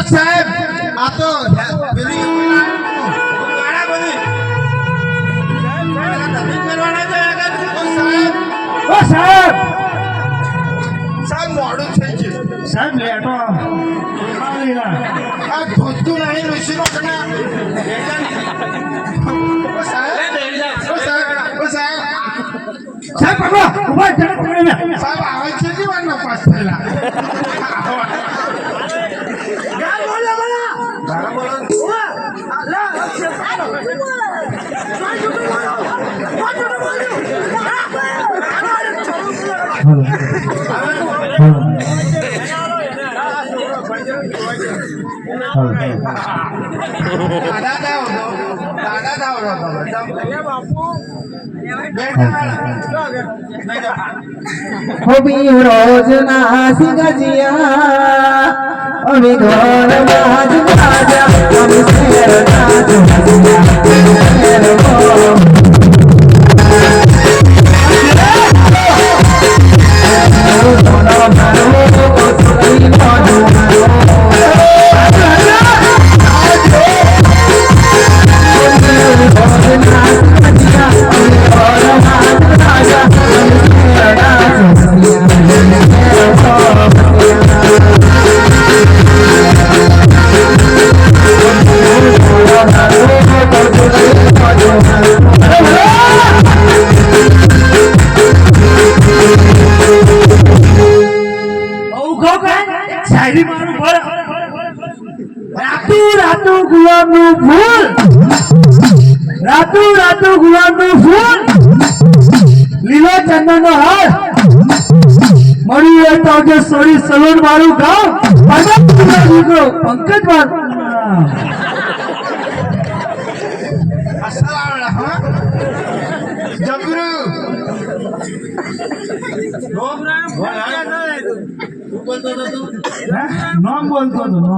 સાહેબ આ તો સાહેબ મોડું થઈ ગયું સાહેબ લેટો આ ધોતું નહીં ઋષિનો સાહેબ આવે છે જીવનનો પાસ થયેલા રોજ ના સિંગજિયા અમે ઘર બાજ રાજા અમે શેર રાતું ગુલાબનું ફૂલ લીલો ચંદનનો હાર મળ્યું તો જે સોરી સલોન મારું ગામ દીકરો પંકજ નામ બોલતો હતો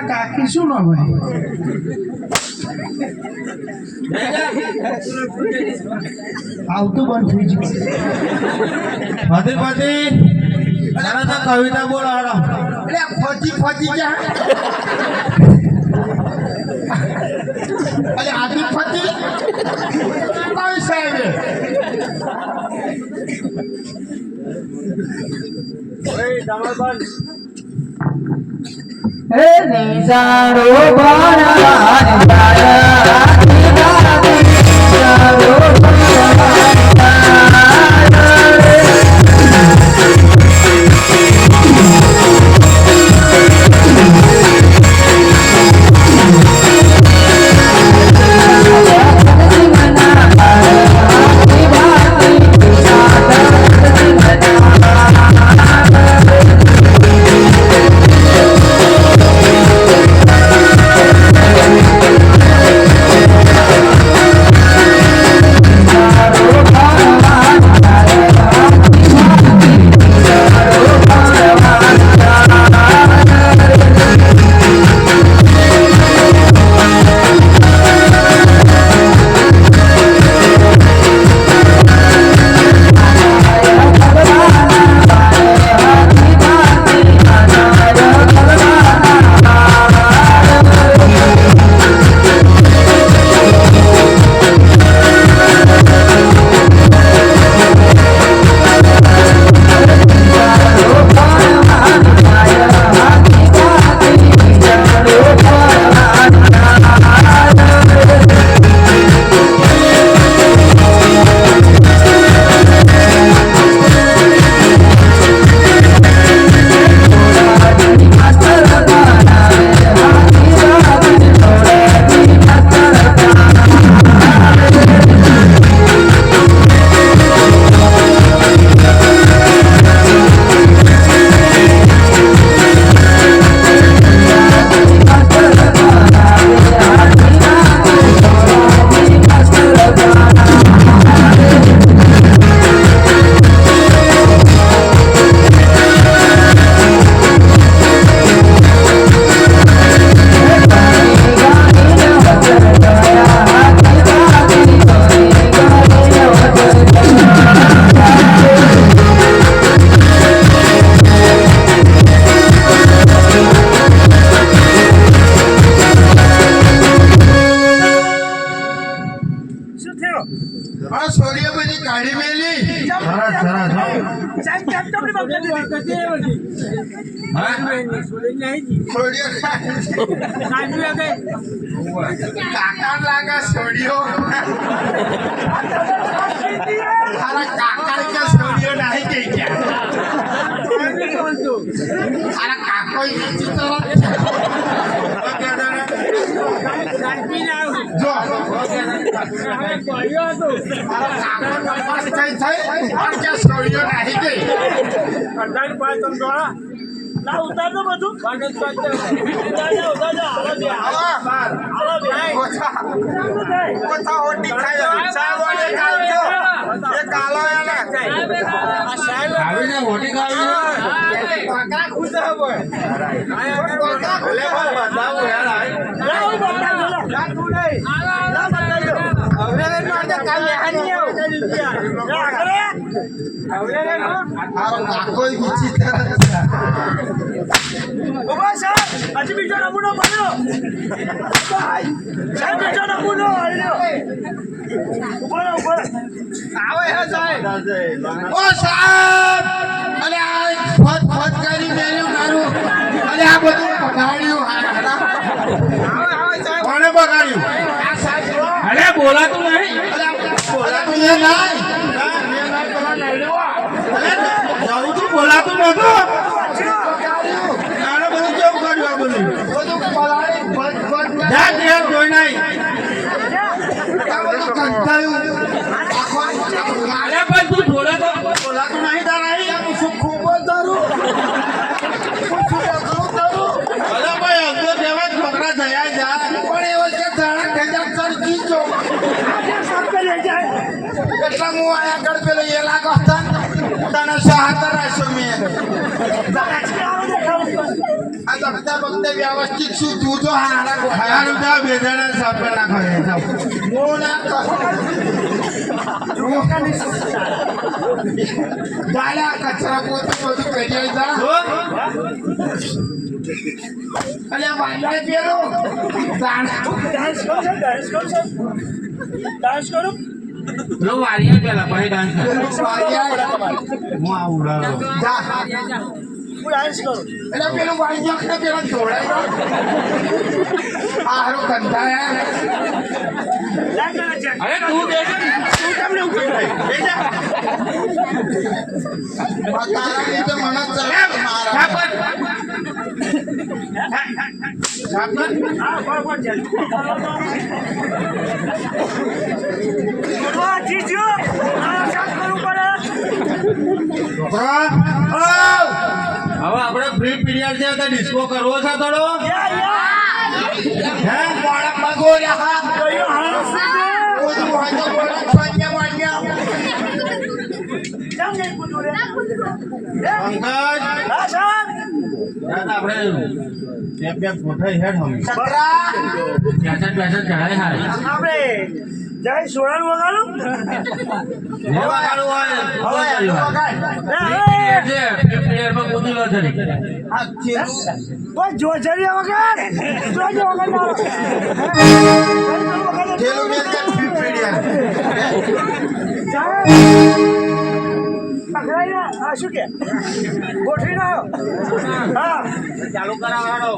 કાકી શું નામ આવતું બંધ થઈ ગયું કવિતા બોલો એટલે ફોજી ક્યાં અરે આદિ ફતી કોઈ સાહેબ હે નિજારો આ સોડિયો બધી કાઢી મેલી સરસ સરસ હો. સોડિયો કાકા લાગે સોડિયો તારા કાકા કે સોડિયો નહીં કે ક્યાં તારા કાકો વિચિત્ર જો તારા કાકો નપાસ થઈ અને કે સોડિયો નહીં કે કોથા હોટી ખાય સાગોને કાલજો એ કાલો એને આવીને મોટી ખાવી કાકા ખુશ હે બોય કાકા ભલે બતાવો યાર લા તું નહીં લા બતાજો હવે રે મારતે કાલ લેહાની હવે રે આ કાકો વિચિત્ર ઉભા સાહેબ હજી બીજો નમૂનો બન્યો સાહેબ બીજો નમૂનો આવ્યો ઉભો આવે હે સાહેબ ઓ સાહેબ અરે આ ફટ ફટ કરી મેલ્યું મારું અરે આ બધું બગાડ્યું આવે સાહેબ કોણે બગાડ્યું આ સાહેબ અરે બોલાતું નહીં અરે બોલાતું એ નહીં જવું તું બોલાતું નતું આને બધું કેમ કર્યું આ બધું બધું પલાળી ફટ ફટ જા ત્યાં જોઈ નહીં આ બધું કંટાળ્યું અરે પણ તું બોલાતો બોલાતું નહીં તારા હું શું ખૂબ જ દારૂ હું શું દારૂ અરે ભાઈ અંગો જેવા છોકરા થયા જા પણ એ વખતે ધાણા ખેંચા કરજી જો એટલા હું આયા આગળ પેલો એ લાગો હતા તને સહાતર રાખ્યો મેં આ દખતા બખતે વ્યવસ્થિત શું તું જો હારા હારું જા બે જણા સાપે નાખો એ જાઓ. હું ના દાડા કચરા પોતે બધું કરી જા અને વાંદા પેલો ડાન્સ કરું લો વારિયા પેલા પછી ડાન્સ કર. હું આ ઉડાડો હું ડાન્સ કરું એટલે પેલું વાંદા ને પેલા જોડાય હારો કંટાળ્યા અરે તું બેસ તું કેમ ને ઉભી રહી બેજા તારા લીધે મને ચલાવ મારા છાપર હા બરાબર છે જીજો કામ કરવું પડે છોકરા હવે આપણે ફ્રી પીરિયડ છે તો ડિસ્કો કરવો છે થોડો હે મોડા પગોર્યા કયો હાલો બધું વાંધો બોલા છોડ્યા વાંડ્યા કેમ નહીં પૂછું રે પંકજ હા સાહેબ યાર આપણે બે ગોઠાઈ હેડ હમ છકરા પેસઠ ચડાય હારી આપણે જય સોળાનું વગાડું ને વાળું હોય હવે એનું વગાડ છે ફ્રી પીરિયડ માં કૂદી લો છે આ ચેરું કોઈ જોજરિયા વગર જોજો વગર ચેલું મેં કે ફ્રી પીરિયડ પકડાઈ શું કે ગોઠવી ના હા ચાલુ કરાવવાનો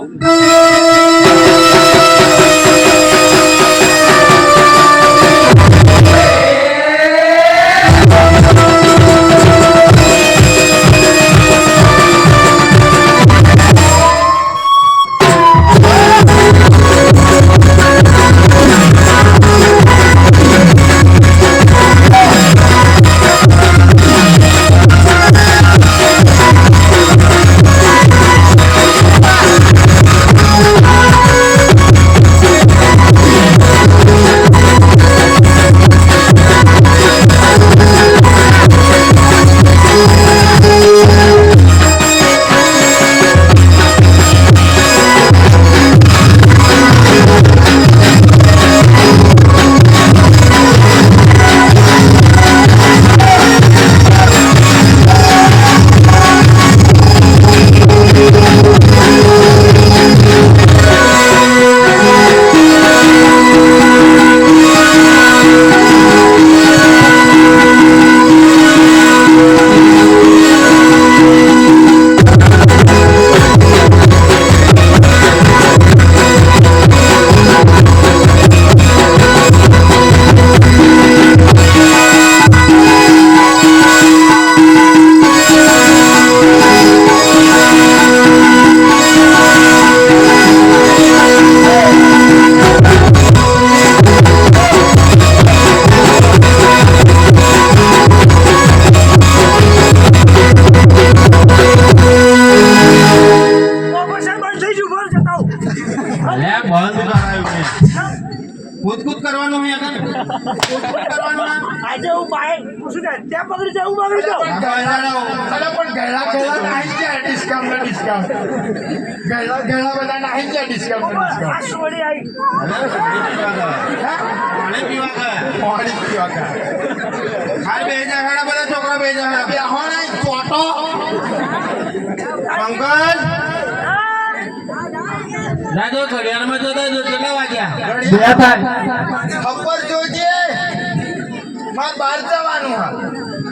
અહીં આગળ. શું કરવાનું આ? આજે હું બાઈક પૂછું ને ત્યાં પકડી જાઉં માગી જાઉં આ ગયડા અરે પણ ગયડા નાહી ગયા ડિસ્કાઉન્ટ બધા નાહી ગયા ડિસ્કાઉન્ટ આ સોડી આવી પાણી પીવા ગયા. પાણી પીવા ગયા ખાઈ બે જા હેડા બધા છોકરા બે જા હેડા. બે હોણે ચોટો પંકજ જાજો ઘડિયાળમાં જોતા જો કેટલા વાગ્યા. ખબર જોજે મારે બહાર જવાનું હા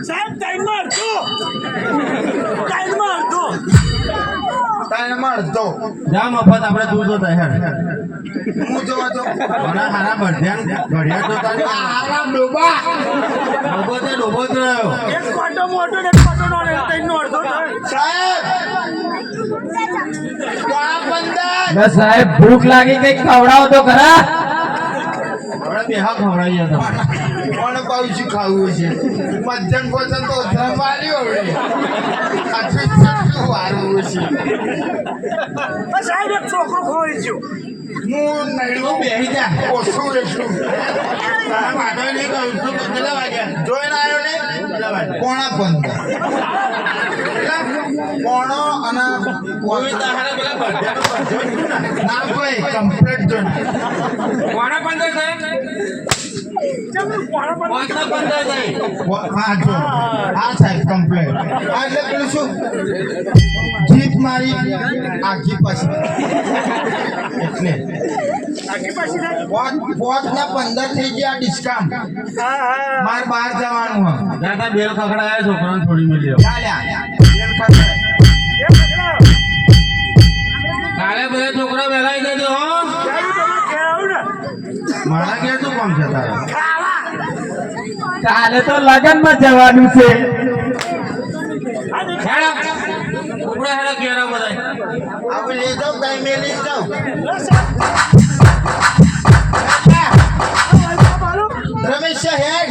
સાહેબ ટાઈમમાં અડધો તારે મળતો જા મફત આપણે તું જોતા હેડ. હું જોવા તો ઘણા હારા બધ્યા ઘડિયાળ જોતા ને. આરામ ડોબા ડોબો જ રહ્યો. એક પાટો મોટો ને એક પાટો નાનો એટલે એનો અડધો થાય સાહેબ પોણા 15 બસ સાહેબ ભૂખ લાગી કઈક ખવડાવો તો ખરા. આપણે બેહા ખવડાવીએ તમે. કોને પાઉં ખાવું છે મધ્યમ ભોજન તો ધમાલ્યો હવે આખું કેટલું વારવું છે બસ સાહેબ એક છોકરો ખોઈ ગયો હું નડ્યું બેહી જા. ઓછું એટલું તારા માટે નહીં કહું છું કે કેટલા વાગ્યા. જોઈને આવ્યો ને કેટલા વાગ્યા. પોણા 15 પોણો અને કોઈ તારા પેલા બધ્યાનો બધ્યો જ ના. ના ભાઈ કમ્પ્લીટ જોઈને કોના 15 થાય? પાંચના 15 થાય. હા જો આ સાહેબ કમ્પ્લીટ આ એટલે પેલું શું જીત મારી આખી પાછી એટલે આખી પાછી થાય પોત ના 15 થઈ ગયા ડિસ્કાઉન્ટ મારે બહાર જવાનું હા દાદા બેલ ખખડાયા છોકરાને છોડી મેલ્યો. ચાલ્યા કાલે બધા છોકરા વહેલા આવી જજો હો. મારા ઘેર શું કામ છે તારા? કાલે તો લગનમાં જવાનું છે. હેડા ઉપડા હેડા ઘેર આવો બધા. આપણે લઈ જાઓ કઈ મેલી જાઓ રમેશ હેડ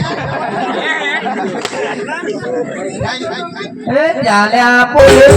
એ ચાલ્યા પોલીસ